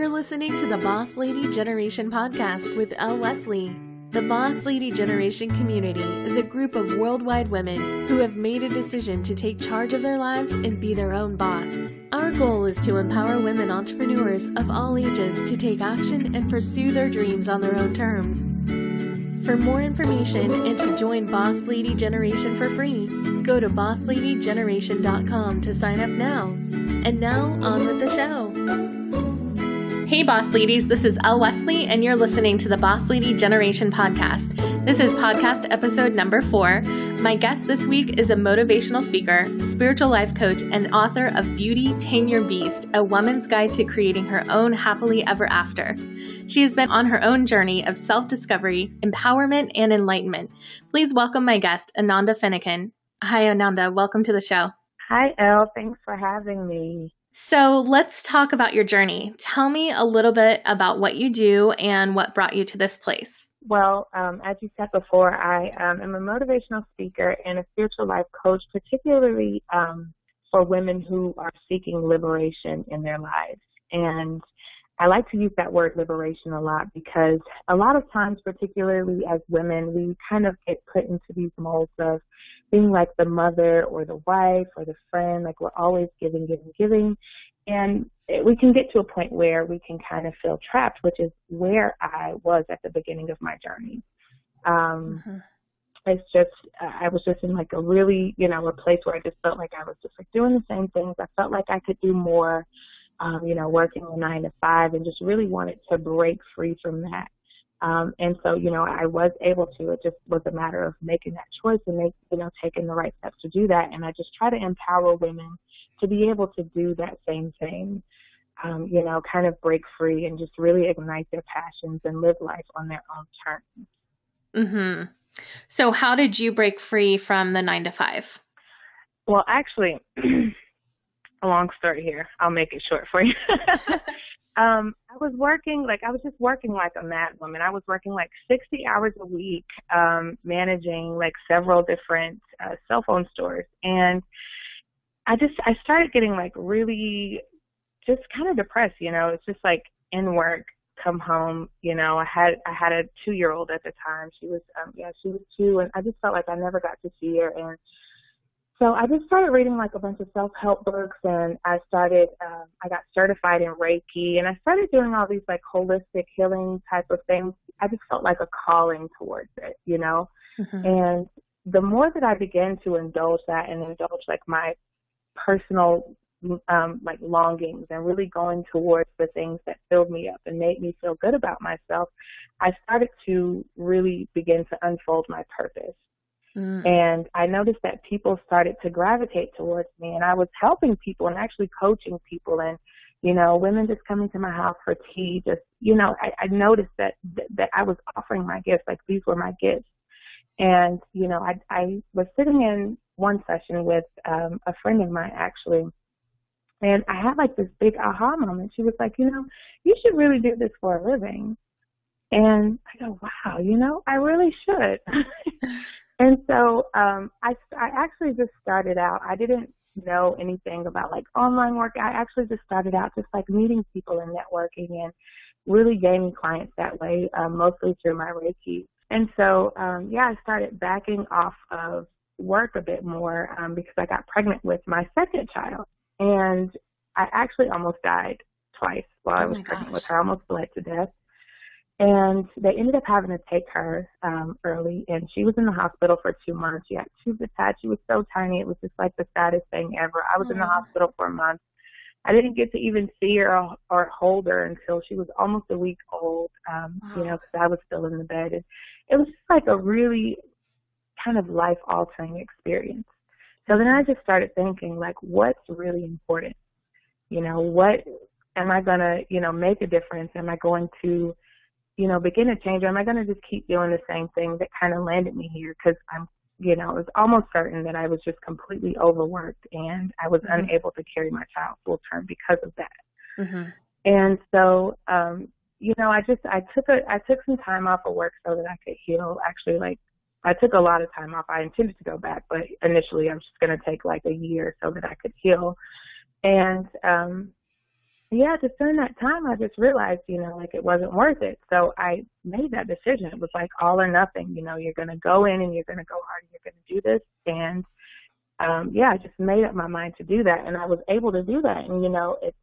You're listening to the Boss Lady Generation podcast with Elle Westley. The Boss Lady Generation community is a group of worldwide women who have made a decision to take charge of their lives and be their own boss. Our goal is to empower women entrepreneurs of all ages to take action and pursue their dreams on their own terms. For more information and to join Boss Lady Generation for free, go to bossladygeneration.com to sign up now. And now, on with the show. Hey Boss Ladies, this is Elle Westley, and you're listening to the Boss Lady Generation podcast. This is podcast episode number 4. My guest this week is a motivational speaker, spiritual life coach, and author of Beauty Tame Your Beast, a woman's guide to creating her own happily ever after. She has been on her own journey of self-discovery, empowerment, and enlightenment. Please welcome my guest, Ananda Finnikin. Hi, Ananda. Welcome to the show. Hi, Elle. Thanks for having me. So let's talk about your journey. Tell me a little bit about what you do and what brought you to this place. Well, as you said before, I am a motivational speaker and a spiritual life coach, particularly for women who are seeking liberation in their lives. And I like to use that word liberation a lot because a lot of times, particularly as women, we kind of get put into these molds of being like the mother or the wife or the friend, like we're always giving. And we can get to a point where we can kind of feel trapped, which is where I was at the beginning of my journey. It's just, I was just in like a really, a place where I just felt like I was just like doing the same things. I felt like I could do more, working a 9 to 5 and just really wanted to break free from that. And so, I was able to. It just was a matter of making that choice and taking the right steps to do that. And I just try to empower women to be able to do that same thing, kind of break free and just really ignite their passions and live life on their own terms. Mm-hmm. So how did you break free from the 9 to 5? Well, actually, a long story here. I'll make it short for you. I was just working like a mad woman. I was working like 60 hours a week, managing like several different cell phone stores. And I started getting like really just kind of depressed, It's just like in work, come home, I had a 2-year-old at the time. She was 2, and I just felt like I never got to see her. And so I just started reading like a bunch of self-help books, and I got certified in Reiki, and I started doing all these like holistic healing type of things. I just felt like a calling towards it, Mm-hmm. And the more that I began to indulge that and indulge like my personal like longings and really going towards the things that filled me up and made me feel good about myself, I started to really begin to unfold my purpose. And I noticed that people started to gravitate towards me, and I was helping people and actually coaching people, and, women just coming to my house for tea, just, I noticed that I was offering my gifts, like these were my gifts. And, I was sitting in one session with a friend of mine, actually, and I had like this big aha moment. She was like, you should really do this for a living. And I go, wow, I really should. And so I actually just started out. I didn't know anything about like online work. I actually just started out just like meeting people and networking and really gaining clients that way, mostly through my Reiki. And so, I started backing off of work a bit more because I got pregnant with my second child. And I actually almost died twice while I was pregnant with her. I almost bled to death. And they ended up having to take her early, and she was in the hospital for 2 months. She had tubes attached. She was so tiny. It was just like the saddest thing ever. I was in the hospital for a month. I didn't get to even see her or hold her until she was almost a week old, because I was still in the bed. And it was just like a really kind of life-altering experience. So then I just started thinking, like, what's really important? What am I going to, make a difference? Am I going to begin a change, or am I going to just keep doing the same thing that kind of landed me here? Because I'm, it was almost certain that I was just completely overworked, and I was unable to carry my child full term because of that. Mm-hmm. And so, I took some time off of work so that I could heal. Actually, like, I took a lot of time off. I intended to go back, but initially I was just going to take like a year so that I could heal. And yeah, just during that time, I just realized, like it wasn't worth it. So I made that decision. It was like all or nothing. You're going to go in and you're going to go hard and you're going to do this. And yeah, I just made up my mind to do that, and I was able to do that. And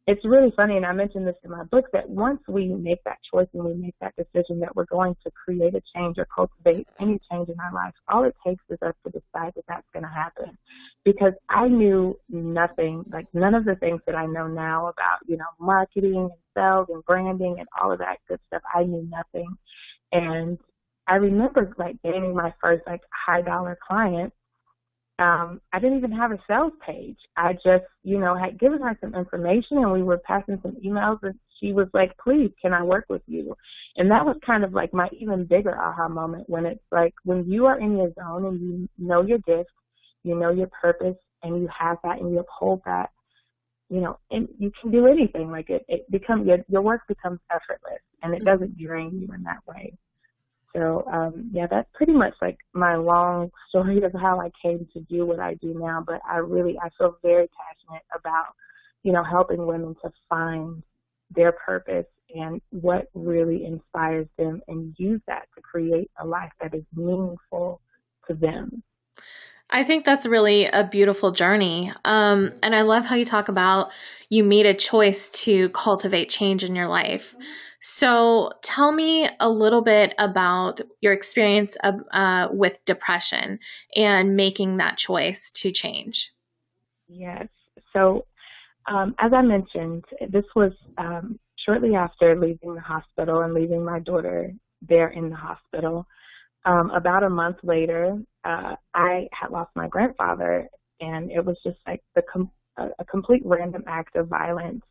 it's really funny, and I mentioned this in my book, that once we make that choice and we make that decision that we're going to create a change or cultivate any change in our lives, all it takes is us to decide that that's going to happen. Because I knew nothing, like none of the things that I know now about, marketing and sales and branding and all of that good stuff. I knew nothing. And I remember like gaining my first like high dollar client. I didn't even have a sales page. I just, had given her some information and we were passing some emails, and she was like, please, can I work with you? And that was kind of like my even bigger aha moment, when it's like when you are in your zone and you know your gift, you know your purpose, and you have that and you uphold that, and you can do anything. Like it becomes, your work becomes effortless and it doesn't drain you in that way. So, yeah, that's pretty much like my long story of how I came to do what I do now. But I feel very passionate about, helping women to find their purpose and what really inspires them, and use that to create a life that is meaningful to them. I think that's really a beautiful journey. And I love how you talk about you made a choice to cultivate change in your life. So tell me a little bit about your experience with depression and making that choice to change. Yes. So as I mentioned, this was shortly after leaving the hospital and leaving my daughter there in the hospital. About a month later, I had lost my grandfather, and it was just like a complete random act of violence.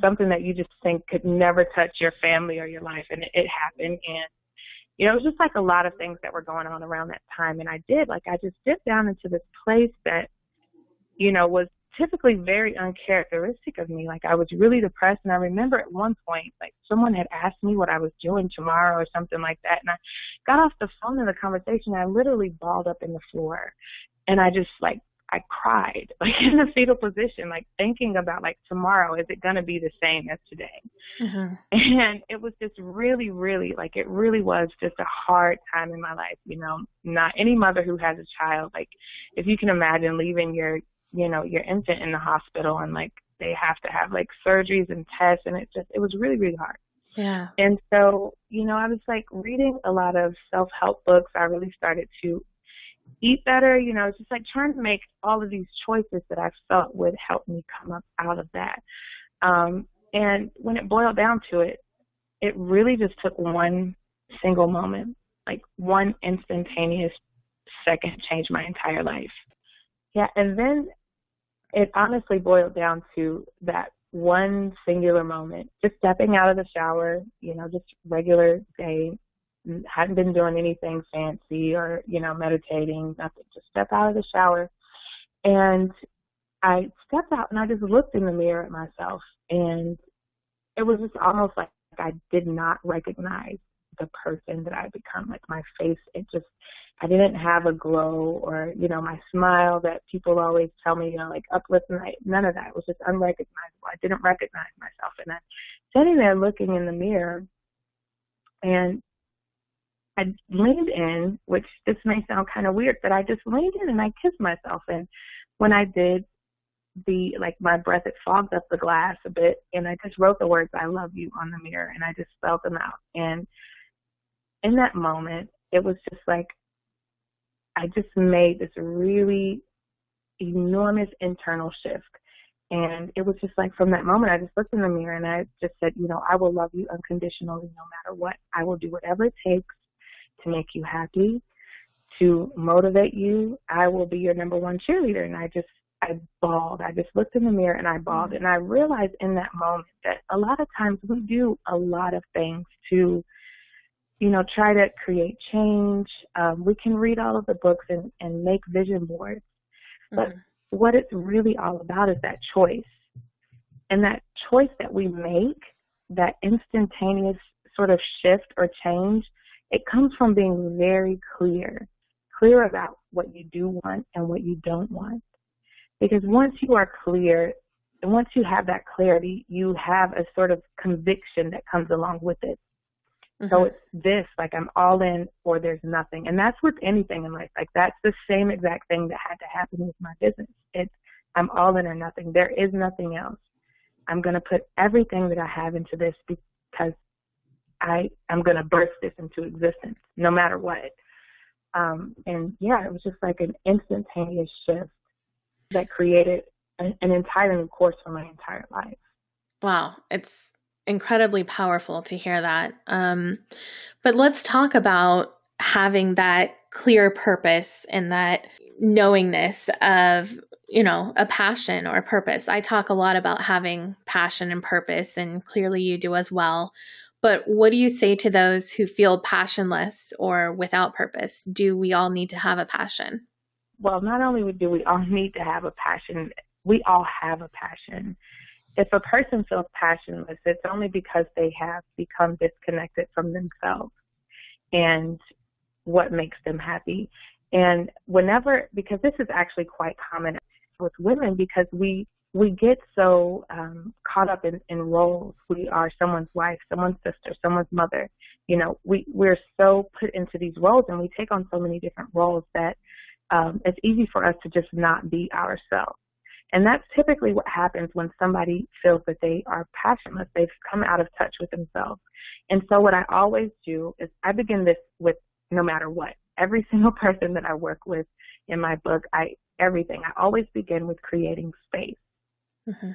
Something that you just think could never touch your family or your life, and it happened. And, it was just like a lot of things that were going on around that time. And I just dipped down into this place that, was typically very uncharacteristic of me. Like I was really depressed. And I remember at one point, like someone had asked me what I was doing tomorrow or something like that. And I got off the phone in the conversation. I literally balled up in the floor, and I just I cried, like in the fetal position, like thinking about like tomorrow, is it going to be the same as today? Mm-hmm. And it was just really, really, like it really was just a hard time in my life. Not any mother who has a child, like if you can imagine leaving your infant in the hospital, and like they have to have like surgeries and tests, and it was really, really hard. Yeah. And so, I was like reading a lot of self-help books. I really started to eat better, just like trying to make all of these choices that I felt would help me come up out of that. And when it boiled down to it, it really just took one single moment, like one instantaneous second changed my entire life. Yeah, and then it honestly boiled down to that one singular moment, just stepping out of the shower, just regular day, hadn't been doing anything fancy or, meditating, nothing, just step out of the shower. And I stepped out and I just looked in the mirror at myself, and it was just almost like I did not recognize the person that I'd become. Like my face, I didn't have a glow or, my smile that people always tell me, like uplifting, none of that. It was just unrecognizable. I didn't recognize myself. And I'm sitting there looking in the mirror, and I leaned in, which this may sound kind of weird, but I just leaned in and I kissed myself. And when I did, my breath, it fogged up the glass a bit, and I just wrote the words, "I love you," on the mirror, and I just spelled them out. And in that moment, it was just like, I just made this really enormous internal shift. And it was just like, from that moment, I just looked in the mirror and I just said, I will love you unconditionally no matter what. I will do whatever it takes to make you happy, to motivate you. I will be your number one cheerleader. And I bawled. I just looked in the mirror and I bawled. And I realized in that moment that a lot of times we do a lot of things to, try to create change. We can read all of the books and make vision boards. But what it's really all about is that choice. And that choice that we make, that instantaneous sort of shift or change, it comes from being very clear about what you do want and what you don't want. Because once you are clear, once you have that clarity, you have a sort of conviction that comes along with it. Mm-hmm. So it's this, like, I'm all in or there's nothing. And that's with anything in life. Like, that's the same exact thing that had to happen with my business. It's, I'm all in or nothing. There is nothing else. I'm going to put everything that I have into this because I'm going to burst this into existence no matter what. And yeah, it was just like an instantaneous shift that created an entire new course for my entire life. Wow. It's incredibly powerful to hear that. But let's talk about having that clear purpose and that knowingness of, you know, a passion or a purpose. I talk a lot about having passion and purpose, and clearly you do as well. But what do you say to those who feel passionless or without purpose? Do we all need to have a passion? Well, not only do we all need to have a passion, we all have a passion. If a person feels passionless, it's only because they have become disconnected from themselves and what makes them happy. And because this is actually quite common with women, because we get so caught up in roles. We are someone's wife, someone's sister, someone's mother. You know, we're so put into these roles, and we take on so many different roles that it's easy for us to just not be ourselves. And that's typically what happens when somebody feels that they are passionless. They've come out of touch with themselves. And so what I always do is I begin this with no matter what. Every single person that I work with in my book, I always begin with creating space. Mm-hmm.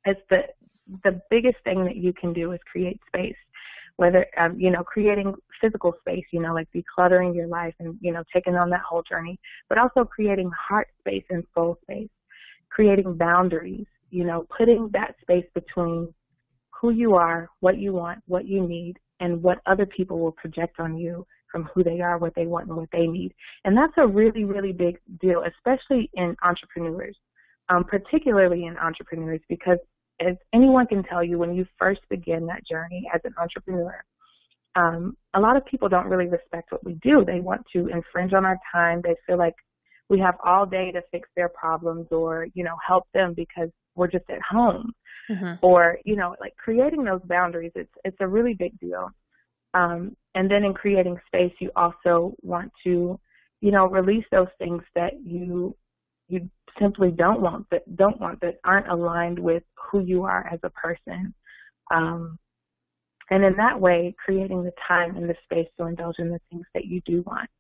It's the biggest thing that you can do is create space, whether, creating physical space, like decluttering your life and, taking on that whole journey, but also creating heart space and soul space, creating boundaries, putting that space between who you are, what you want, what you need, and what other people will project on you from who they are, what they want, and what they need. And that's a really, really big deal, especially in entrepreneurs, particularly in entrepreneurs, because as anyone can tell you, when you first begin that journey as an entrepreneur, a lot of people don't really respect what we do. They want to infringe on our time. They feel like we have all day to fix their problems or, help them because we're just at home. Mm-hmm. Or, creating those boundaries, it's a really big deal. And then in creating space, you also want to, release those things that you simply don't want, that aren't aligned with who you are as a person. And in that way, creating the time and the space to indulge in the things that you do want.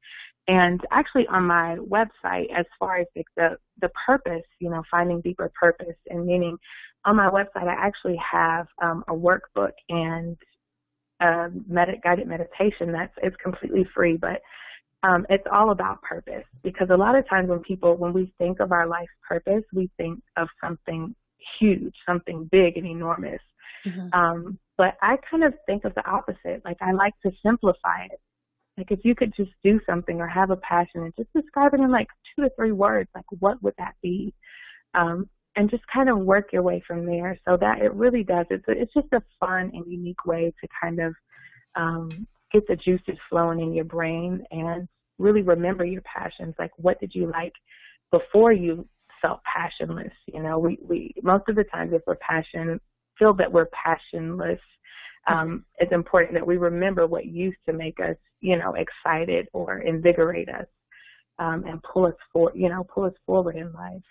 And actually on my website, as far as the purpose, finding deeper purpose and meaning, on my website, I actually have a workbook and guided meditation it's completely free, but it's all about purpose, because a lot of times when we think of our life's purpose, we think of something huge, something big and enormous. Mm-hmm. But I kind of think of the opposite. Like, I like to simplify it. Like, if you could just do something or have a passion and just describe it in like 2 to 3 words, like, what would that be? And just kind of work your way from there, so that it really does. It's just a fun and unique way to kind of get the juices flowing in your brain and really remember your passions. Like, what did you like before you felt passionless? We most of the time, if we're feel that we're passionless, it's important that we remember what used to make us, excited or invigorate us, and pull us forward in life.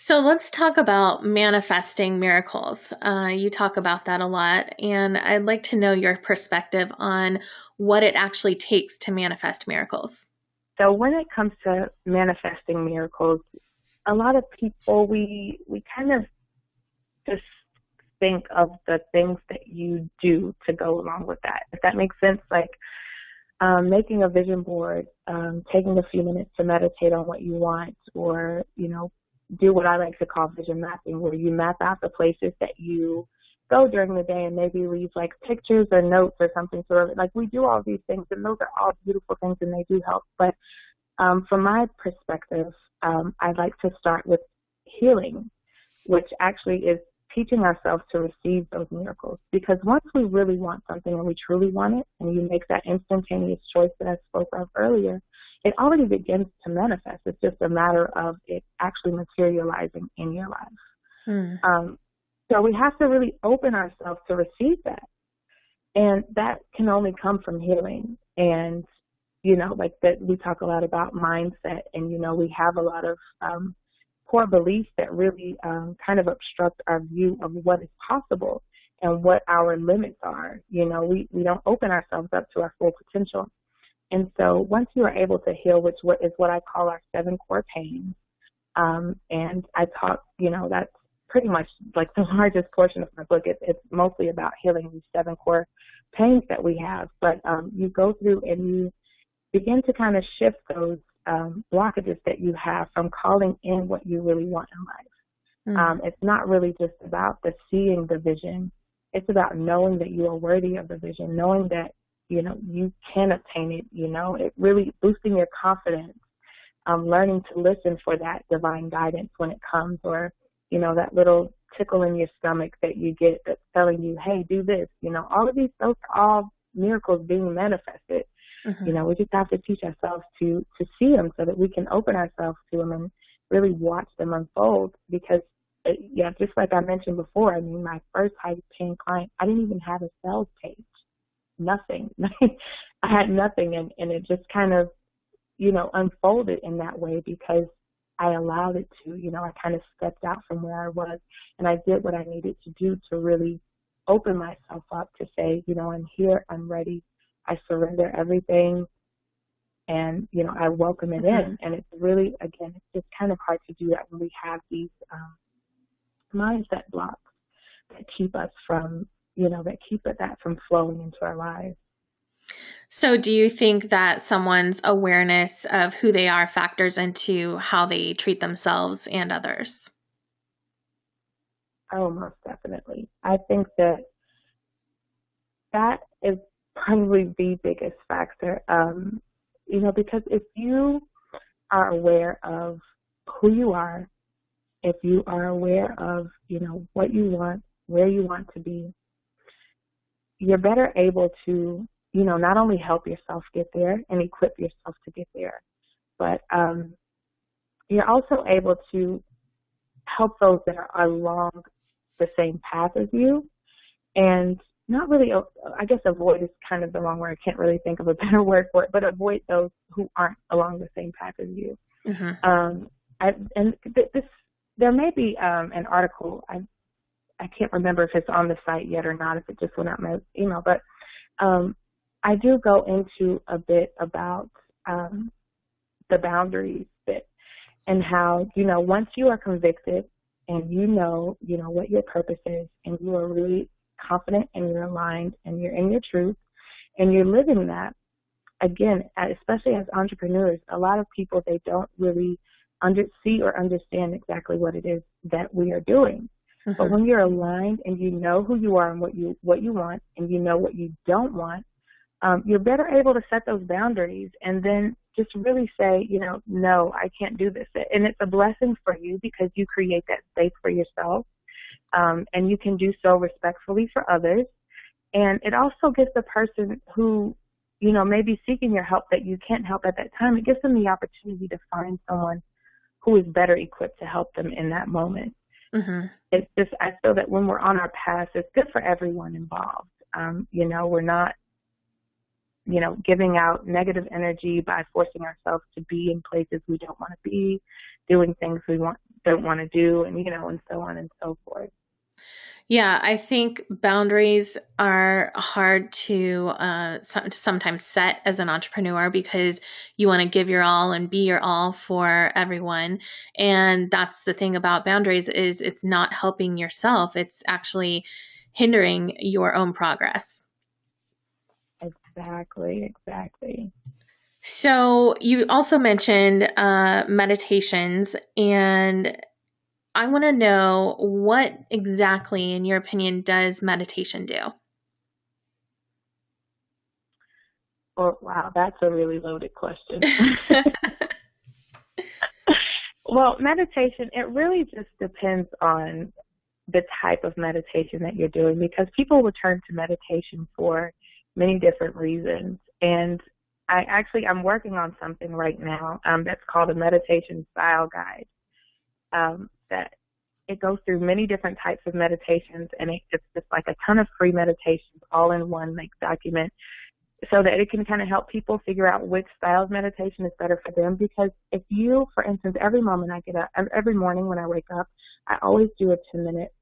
So let's talk about manifesting miracles. You talk about that a lot, and I'd like to know your perspective on what it actually takes to manifest miracles. So when it comes to manifesting miracles, a lot of people, we kind of just think of the things that you do to go along with that, if that makes sense. Like making a vision board, taking a few minutes to meditate on what you want, or, do what I like to call vision mapping, where you map out the places that you go during the day and maybe leave like pictures or notes or something sort of. Like, we do all these things, and those are all beautiful things, and they do help. But from my perspective, I like to start with healing, which actually is teaching ourselves to receive those miracles. Because once we really want something and we truly want it, and you make that instantaneous choice that I spoke of earlier, it already begins to manifest. It's just a matter of it actually materializing in your life. Mm. So we have to really open ourselves to receive that. And that can only come from healing. And, like that, we talk a lot about mindset, and, we have a lot of core beliefs that really kind of obstruct our view of what is possible and what our limits are. We don't open ourselves up to our full potential. And so once you are able to heal, which is what I call our 7 core pains, and I talk, that's pretty much like the largest portion of my book. It's mostly about healing these 7 core pains that we have. But you go through and you begin to kind of shift those blockages that you have from calling in what you really want in life. It's not really just about the seeing the vision. It's about knowing that you are worthy of the vision, knowing that, you can obtain it, it really boosting your confidence, learning to listen for that divine guidance when it comes, or, that little tickle in your stomach that you get that's telling you, hey, do this, all of those are all miracles being manifested. We just have to teach ourselves to see them so that we can open ourselves to them and really watch them unfold. Because, just like I mentioned before, I mean, my first high-paying client, I didn't even have a sales page. Nothing. I had nothing, and it just kind of, unfolded in that way because I allowed it to. I kind of stepped out from where I was, and I did what I needed to do to really open myself up to say, I'm here, I'm ready, I surrender everything, and, I welcome it in. And it's really, again, it's just kind of hard to do that when we have these mindset blocks that keep us from, that keep that from flowing into our lives. So do you think that someone's awareness of who they are factors into how they treat themselves and others? Oh, most definitely. I think that is probably the biggest factor, because if you are aware of who you are, if you are aware of, what you want, where you want to be, you're better able to, not only help yourself get there and equip yourself to get there, but you're also able to help those that are along the same path as you, and not really, I guess avoid is kind of the wrong word. I can't really think of a better word for it, but avoid those who aren't along the same path as you. There may be an article, I can't remember if it's on the site yet or not, if it just went out my email, but I do go into a bit about the boundaries bit, and how, once you are convicted and you know what your purpose is, and you are really confident and you're aligned and you're in your truth and you're living that, again, especially as entrepreneurs, a lot of people, they don't really see or understand exactly what it is that we are doing. But when you're aligned and you know who you are and what you want, and you know what you don't want, you're better able to set those boundaries and then just really say, no, I can't do this. And it's a blessing for you because you create that space for yourself, and you can do so respectfully for others. And it also gives the person who, may be seeking your help that you can't help at that time, it gives them the opportunity to find someone who is better equipped to help them in that moment. It's just, I feel that when we're on our path, it's good for everyone involved. We're not, giving out negative energy by forcing ourselves to be in places we don't want to be, doing things we don't want to do, and, and so on and so forth. Yeah, I think boundaries are hard to sometimes set as an entrepreneur because you want to give your all and be your all for everyone. And that's the thing about boundaries, is it's not helping yourself. It's actually hindering your own progress. Exactly. So you also mentioned meditations, and I want to know, what exactly, in your opinion, does meditation do? Oh, wow, that's a really loaded question. Well, meditation, it really just depends on the type of meditation that you're doing, because people will turn to meditation for many different reasons. And I'm working on something right now that's called a meditation style guide, that it goes through many different types of meditations, and it's just like a ton of free meditations all in one like document, so that it can kind of help people figure out which style of meditation is better for them. Because if you, for instance, every morning when I wake up, I always do a 10-minute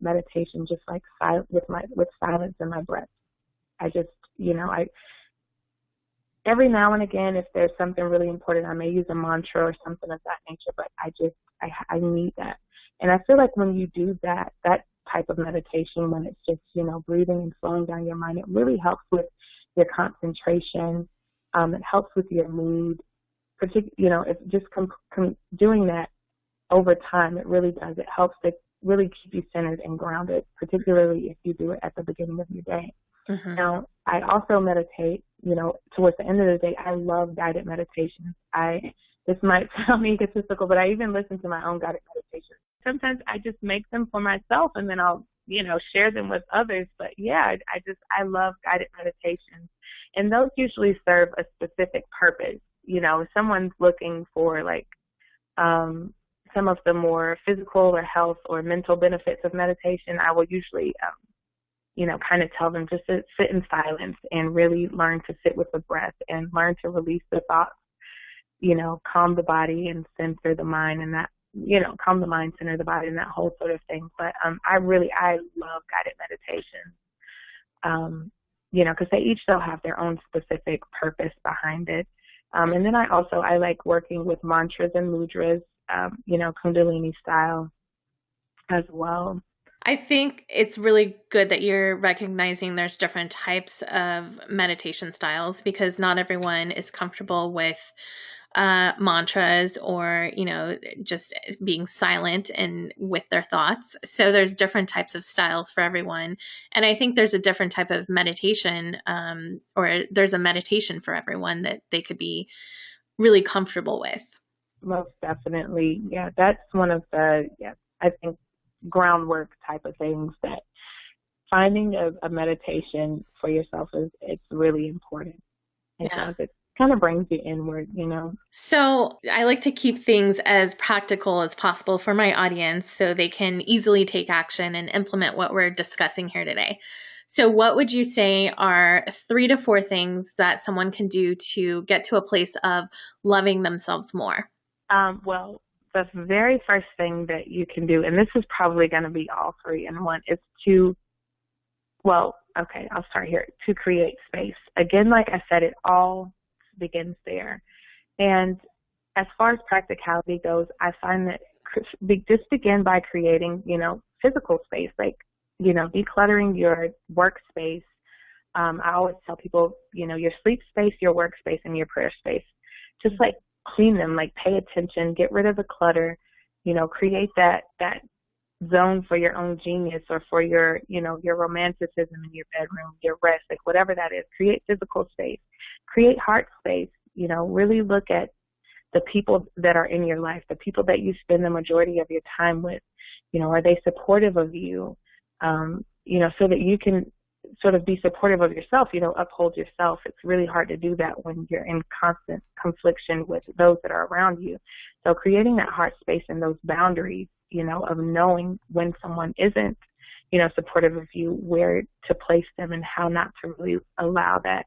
meditation, just like with silence in my breath. I just, every now and again, if there's something really important, I may use a mantra or something of that nature, but I need that. And I feel like when you do that type of meditation, when it's just, breathing and slowing down your mind, it really helps with your concentration. It helps with your mood. It's just doing that over time, it really does. It helps to really keep you centered and grounded, particularly if you do it at the beginning of your day. Mm-hmm. Now, I also meditate, towards the end of the day. I love guided meditations. This might sound egotistical, but I even listen to my own guided meditations. Sometimes I just make them for myself, and then I'll, share them with others. But yeah, I love guided meditations, and those usually serve a specific purpose. If someone's looking for some of the more physical or health or mental benefits of meditation, I will usually, kind of tell them just to sit in silence and really learn to sit with the breath and learn to release the thoughts, calm the body and center the mind, and that, calm the mind, center the body, and that whole sort of thing. But I love guided meditation, because they each still have their own specific purpose behind it. And then I like working with mantras and mudras, Kundalini style as well. I think it's really good that you're recognizing there's different types of meditation styles, because not everyone is comfortable with mantras or, just being silent and with their thoughts. So there's different types of styles for everyone. And I think there's a different type of meditation, or there's a meditation for everyone that they could be really comfortable with. Most definitely. Yeah, that's one of the, I think, groundwork type of things, that finding a meditation for yourself it's really important. Because it kind of brings you inward, So I like to keep things as practical as possible for my audience so they can easily take action and implement what we're discussing here today. So what would you say are 3 to 4 things that someone can do to get to a place of loving themselves more? Well, the very first thing that you can do, and this is probably going to be all 3 in one, is I'll start here, to create space. Again, like I said, it all begins there. And as far as practicality goes, I find that just begin by creating, physical space, like, decluttering your workspace. I always tell people, your sleep space, your workspace, and your prayer space, just like clean them, like pay attention, get rid of the clutter, create that zone for your own genius, or for your, your romanticism in your bedroom, your rest, like whatever that is. Create physical space, create heart space, really look at the people that are in your life, the people that you spend the majority of your time with. Are they supportive of you? So that you can sort of be supportive of yourself, uphold yourself. It's really hard to do that when you're in constant confliction with those that are around you. So creating that heart space and those boundaries, of knowing when someone isn't, supportive of you, where to place them and how not to really allow that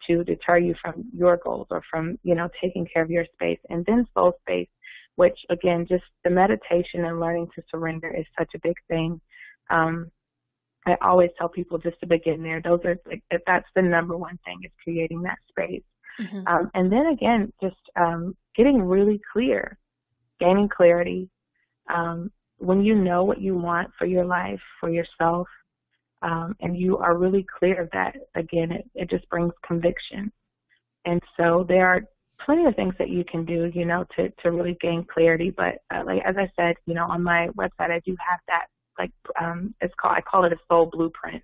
to deter you from your goals or from, taking care of your space. And then soul space, which again, just the meditation and learning to surrender is such a big thing. I always tell people just to begin there. That's the number one thing, is creating that space. Mm-hmm. And then again, just getting really clear, gaining clarity. When you know what you want for your life, for yourself, and you are really clear of that, again, it just brings conviction. And so there are plenty of things that you can do, to really gain clarity. But like as I said, on my website, I do have that. I call it a soul blueprint.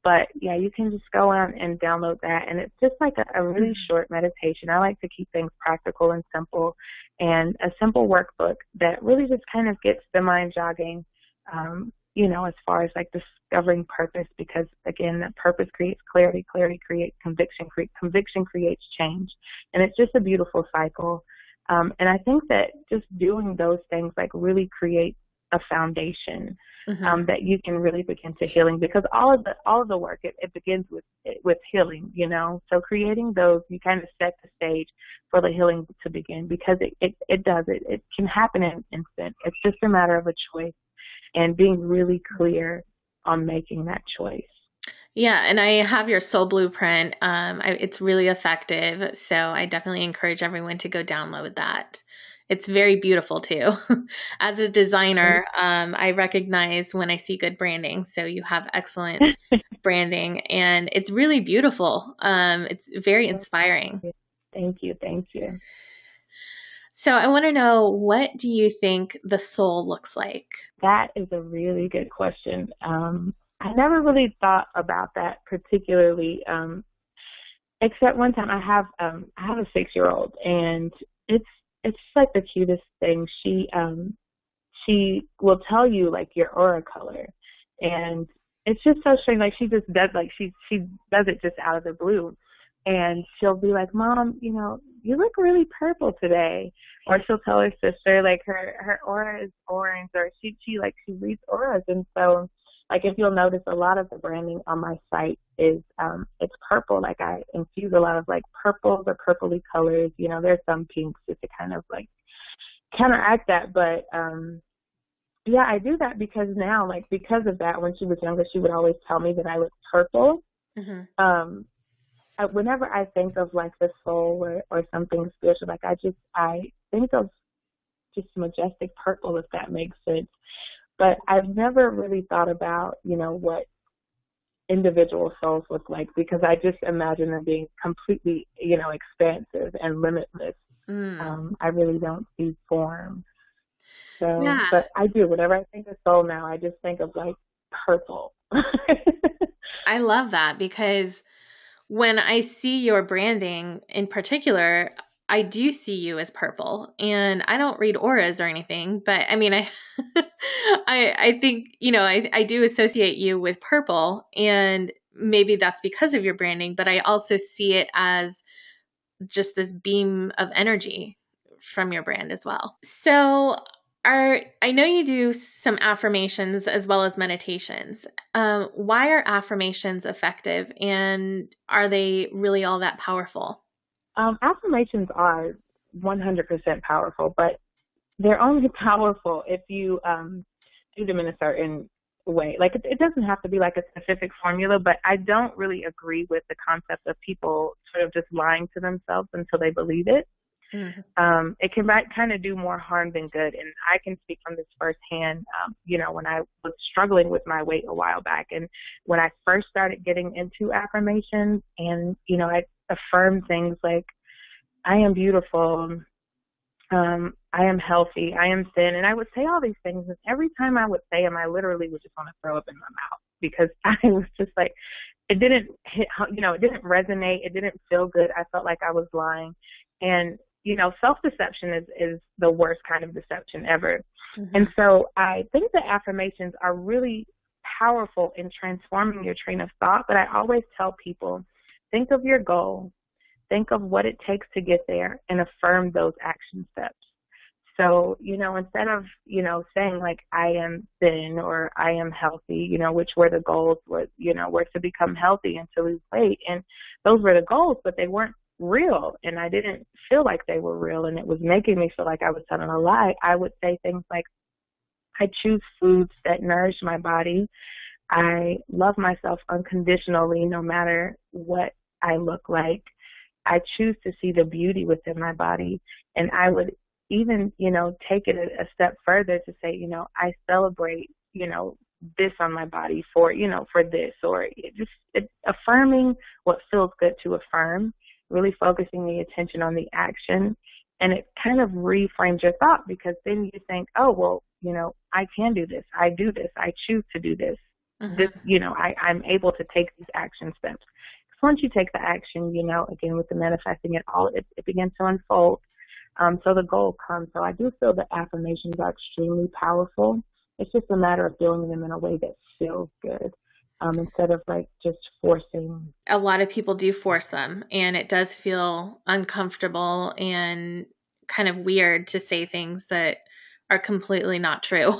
But yeah, you can just go out and download that, and it's just like a really short meditation. I like to keep things practical and simple, and a simple workbook that really just kind of gets the mind jogging, as far as like discovering purpose, because again, that purpose creates clarity, clarity creates conviction, conviction creates change, and it's just a beautiful cycle. And I think that just doing those things like really create a foundation Mm-hmm. that you can really begin to healing, because all of the work, it begins with healing, you know. So creating those, you kind of set the stage for the healing to begin, because it can happen in an instant. It's just a matter of a choice and being really clear on making that choice. Yeah, and I have your soul blueprint. It's really effective, so I definitely encourage everyone to go download that. It's very beautiful too. As a designer, I recognize when I see good branding. So you have excellent branding, and it's really beautiful. It's very inspiring. Thank you. Thank you. So I want to know, what do you think the soul looks like? That is a really good question. I never really thought about that particularly, except one time. I have a 6-year-old, and it's like the cutest thing. She will tell you like your aura color, and it's just so strange. Like she just does, like she does it just out of the blue, and she'll be like, "Mom, you know, you look really purple today." Or she'll tell her sister like her aura is orange, or she reads auras. And so, like, if you'll notice, a lot of the branding on my site is it's purple. Like I infuse a lot of like purples or purpley colors. You know, there's some pinks just to kind of like counteract that, but yeah, I do that because now, like, because of that, when she was younger, she would always tell me that I look purple. Mm-hmm. Whenever I think of like the soul or something spiritual, like I think of just majestic purple, if that makes sense. But I've never really thought about, you know, what individual souls look like, because I just imagine them being completely, you know, expansive and limitless. I really don't see form. So, Yeah. but I do. Whenever I think of soul now, I just think of like purple. I love that, because when I see your branding in particular, I do see you as purple. And I don't read auras or anything, but I mean, I think, you know, I do associate you with purple, and maybe that's because of your branding, but I also see it as just this beam of energy from your brand as well. So, I know you do some affirmations as well as meditations. Why are affirmations effective, and are they really all that powerful? Affirmations are 100% powerful, but they're only powerful if you do them in a certain way. Like it doesn't have to be like a specific formula, but I don't really agree with the concept of people sort of just lying to themselves until they believe it. It can kind of do more harm than good. And I can speak from this firsthand, you know, when I was struggling with my weight a while back, and when I first started getting into affirmations, and, you know, I affirmed things like, I am beautiful, I am healthy, I am thin, and I would say all these things, and every time I would say them, I literally would just want to throw up in my mouth, because I was just like, it didn't hit, you know, it didn't resonate, it didn't feel good. I felt like I was lying. And, you know, self-deception is the worst kind of deception ever. And so I think that affirmations are really powerful in transforming your train of thought, but I always tell people, think of your goal, think of what it takes to get there, and affirm those action steps. So, you know, instead of, you know, saying like, I am thin or I am healthy, you know, which were the goals, were to become healthy and to lose weight. And those were the goals, but they weren't real. And I didn't feel like they were real. And it was making me feel like I was telling a lie. I would say things like, I choose foods that nourish my body. I love myself unconditionally, no matter what I look like. I choose to see the beauty within my body. And I would even, you know, take it a step further to say, you know, I celebrate, you know, this on my body for, you know, for this, or affirming what feels good to affirm, really focusing the attention on the action. And it kind of reframes your thought, because then you think, oh, well, you know, I can do this. I do this. I choose to do this. This, you know, I'm able to take these action steps. Because once you take the action, you know, again, with the manifesting, it begins to unfold. So the goal comes. So I do feel that affirmations are extremely powerful. It's just a matter of doing them in a way that feels good, instead of like just forcing. A lot of people do force them, and it does feel uncomfortable and kind of weird to say things that are completely not true.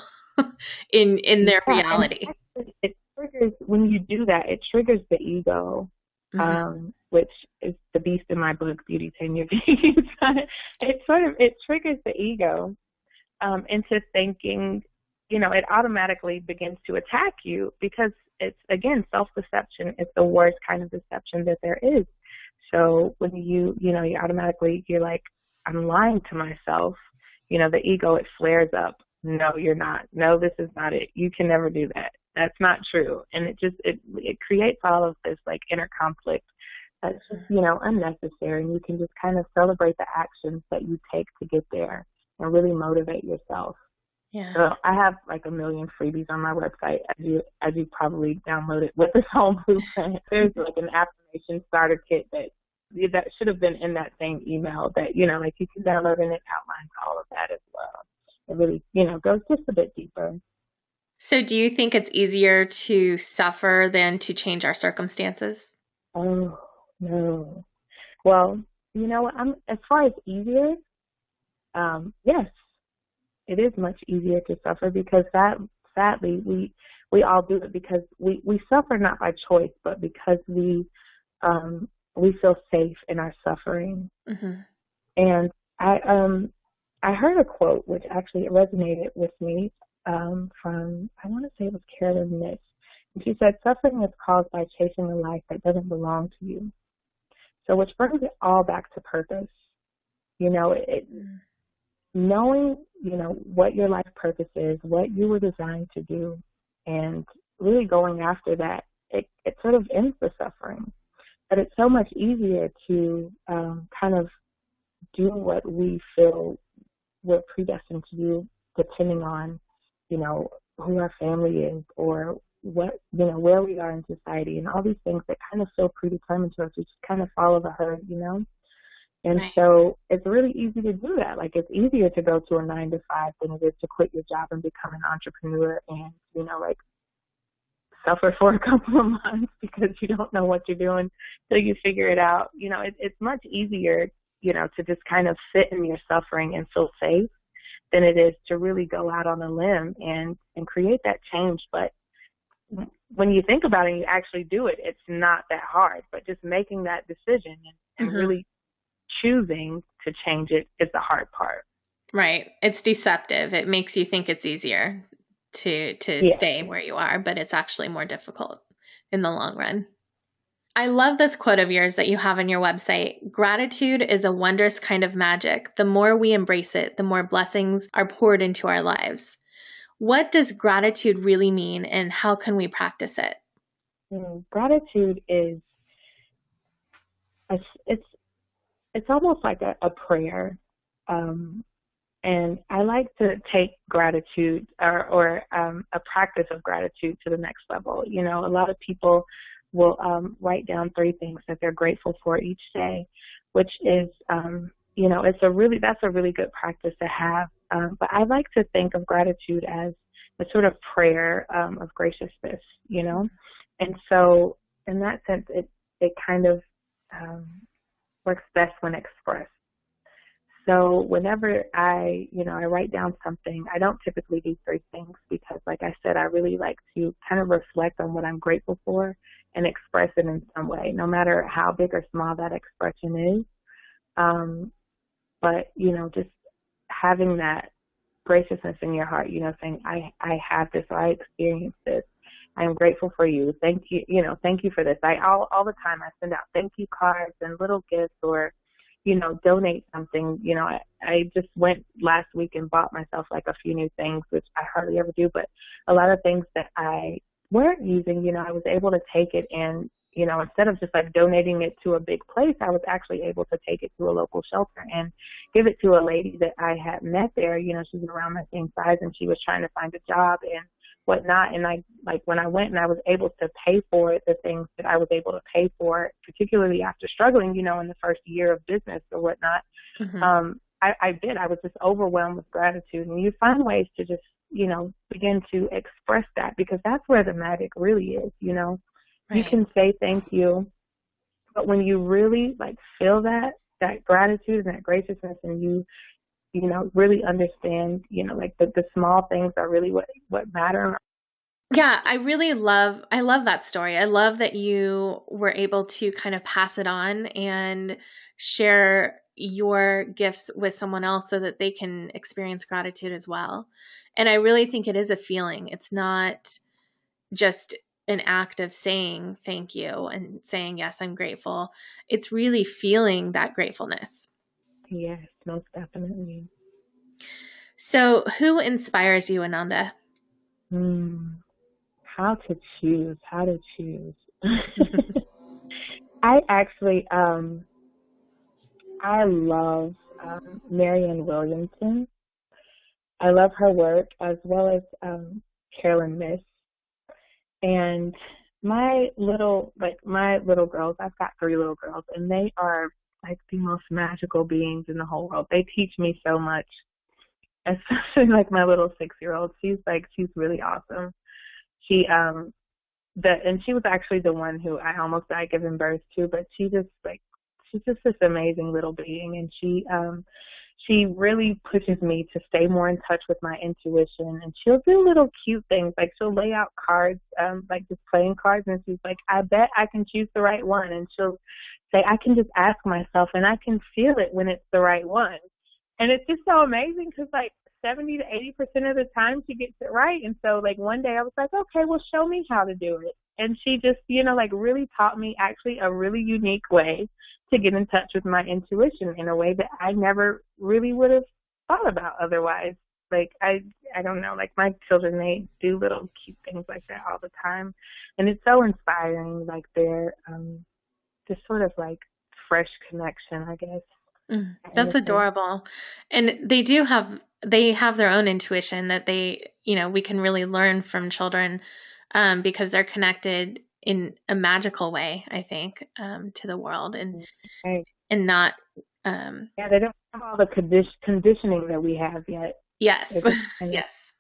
in their Yeah, and reality. actually it triggers, when you do that, it triggers the ego, which is the beast in my book, Beauty Tame Your Beast. It triggers the ego into thinking, it automatically begins to attack you because it's, again, self-deception is the worst kind of deception that there is. So when you automatically, you're like, I'm lying to myself, the ego, it flares up. No, you're not. No, this is not it. You can never do that. That's not true. And it creates all of this like inner conflict that's just, unnecessary. And you can just kind of celebrate the actions that you take to get there and really motivate yourself. Yeah. So I have like a million freebies on my website, as you probably downloaded with this whole blueprint. There's like an affirmation starter kit that should have been in that same email that, like you can download, and it outlines all of that as well. It really, goes just a bit deeper. So do you think it's easier to suffer than to change our circumstances? Oh, no. Well, as far as easier, yes, it is much easier to suffer because sadly, we all do it because we suffer not by choice, but because we feel safe in our suffering. Mm-hmm. And I heard a quote which actually resonated with me from, I want to say it was Carolyn Miss. And she said, suffering is caused by chasing a life that doesn't belong to you. So which brings it all back to purpose. Knowing, what your life purpose is, what you were designed to do, and really going after that, it sort of ends the suffering. But it's so much easier to kind of do what we feel we're predestined to do, depending on, who our family is or what, where we are in society and all these things that kind of feel predetermined to us. We just kind of follow the herd, And right. So it's really easy to do that. Like, it's easier to go to a 9-to-5 than it is to quit your job and become an entrepreneur and, suffer for a couple of months because you don't know what you're doing till you figure it out. It's much easier, to just kind of sit in your suffering and feel safe than it is to really go out on a limb and create that change. But when you think about it and you actually do it, it's not that hard. But just making that decision and really choosing to change it is the hard part. Right. It's deceptive. It makes you think it's easier to stay where you are, but it's actually more difficult in the long run. I love this quote of yours that you have on your website. Gratitude is a wondrous kind of magic. The more we embrace it, the more blessings are poured into our lives. What does gratitude really mean, and how can we practice it? Gratitude is, it's almost like a prayer. And I like to take gratitude or a practice of gratitude to the next level. A lot of people will write down 3 things that they're grateful for each day, which is, that's a really good practice to have. But I like to think of gratitude as a sort of prayer of graciousness, And so in that sense, it kind of works best when expressed. So whenever I write down something, I don't typically do 3 things because, like I said, I really like to kind of reflect on what I'm grateful for and express it in some way, no matter how big or small that expression is. But, just having that graciousness in your heart, saying, I have this, or I experienced this. I am grateful for you. Thank you, thank you for this. All the time I send out thank you cards and little gifts or, donate something. I just went last week and bought myself like a few new things, which I hardly ever do, but a lot of things that I weren't using, I was able to take it and, instead of just like donating it to a big place, I was actually able to take it to a local shelter and give it to a lady that I had met there. She's around my same size and she was trying to find a job and whatnot. And when I went and I was able to pay for it, the things that I was able to pay for, particularly after struggling, in the first year of business or whatnot, I was just overwhelmed with gratitude. And you find ways to just, begin to express that because that's where the magic really is, Right. You can say thank you, but when you really feel that gratitude and that graciousness and you really understand, like the small things are really what matter. Yeah, I love that story. I love that you were able to kind of pass it on and share your gifts with someone else so that they can experience gratitude as well. And I really think it is a feeling. It's not just an act of saying thank you and saying, yes, I'm grateful. It's really feeling that gratefulness. Yes, most definitely. So who inspires you, Ananda? How to choose. I actually, I love Marianne Williamson. I love her work, as well as Carolyn Miss. And my little girls, I've got 3 little girls, and they are like the most magical beings in the whole world. They teach me so much, especially like my little 6-year-old. She's really awesome. She she was actually the one who I almost died giving birth to, but she's just this amazing little being, and she really pushes me to stay more in touch with my intuition. And she'll do little cute things, like she'll lay out cards, like just playing cards, and she's like, I bet I can choose the right one. And she'll say, I can just ask myself, and I can feel it when it's the right one. And it's just so amazing, because like 70 to 80% of the time she gets it right. And so like one day I was like, okay, well, show me how to do it. And she just, like really taught me actually a really unique way to get in touch with my intuition in a way that I never really would have thought about otherwise. Like, I don't know, like my children, they do little cute things like that all the time. And it's so inspiring, like their just sort of like fresh connection, I guess. That's adorable. And they have their own intuition that we can really learn from children, because they're connected in a magical way, I think, to the world, and not. They don't have all the conditioning that we have yet. Yes. Yes.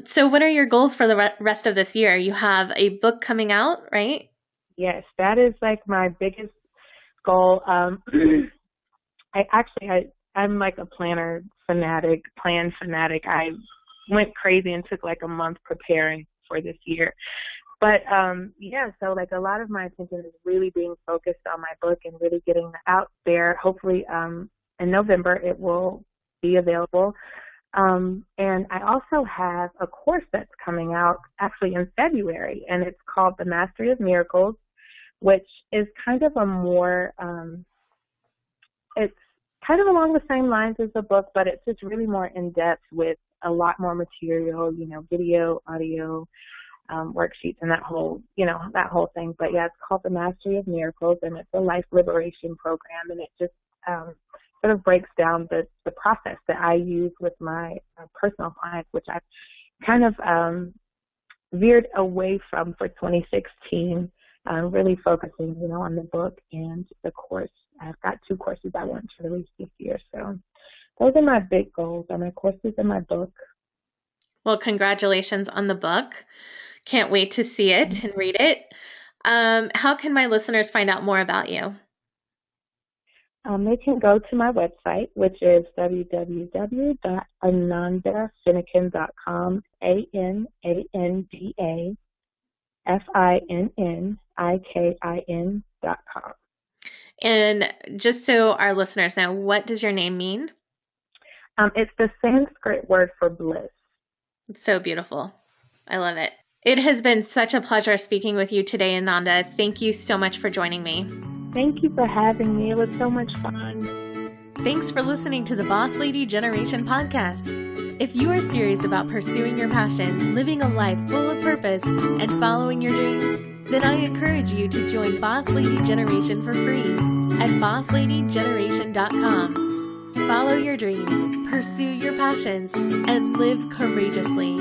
So what are your goals for the rest of this year? You have a book coming out, right? Yes, that is like my biggest goal. I'm like a plan fanatic. I went crazy and took like a month preparing for this year. But so like a lot of my attention is really being focused on my book and really getting it out there. Hopefully in November it will be available. And I also have a course that's coming out actually in February, and it's called The Mastery of Miracles, which is kind of a more it's kind of along the same lines as the book, but it's just really more in depth with a lot more material, video, audio, worksheets, and that whole thing. But yeah, it's called The Mastery of Miracles, and it's a life liberation program, and it just sort of breaks down the process that I use with my personal clients, which I've kind of veered away from for 2016, really focusing, on the book and the course. I've got 2 courses I want to release this year. So those are my big goals, are my courses and my book. Well, congratulations on the book. Can't wait to see it and read it. How can my listeners find out more about you? They can go to my website, which is www.anandafinnikin.com, ANANDAFINNIKIN.com. And just so our listeners know, what does your name mean? It's the Sanskrit word for bliss. It's so beautiful. I love it. It has been such a pleasure speaking with you today, Ananda. Thank you so much for joining me. Thank you for having me. It was so much fun. Thanks for listening to the Boss Lady Generation podcast. If you are serious about pursuing your passion, living a life full of purpose, and following your dreams, then I encourage you to join Boss Lady Generation for free at bossladygeneration.com. Follow your dreams, pursue your passions, and live courageously.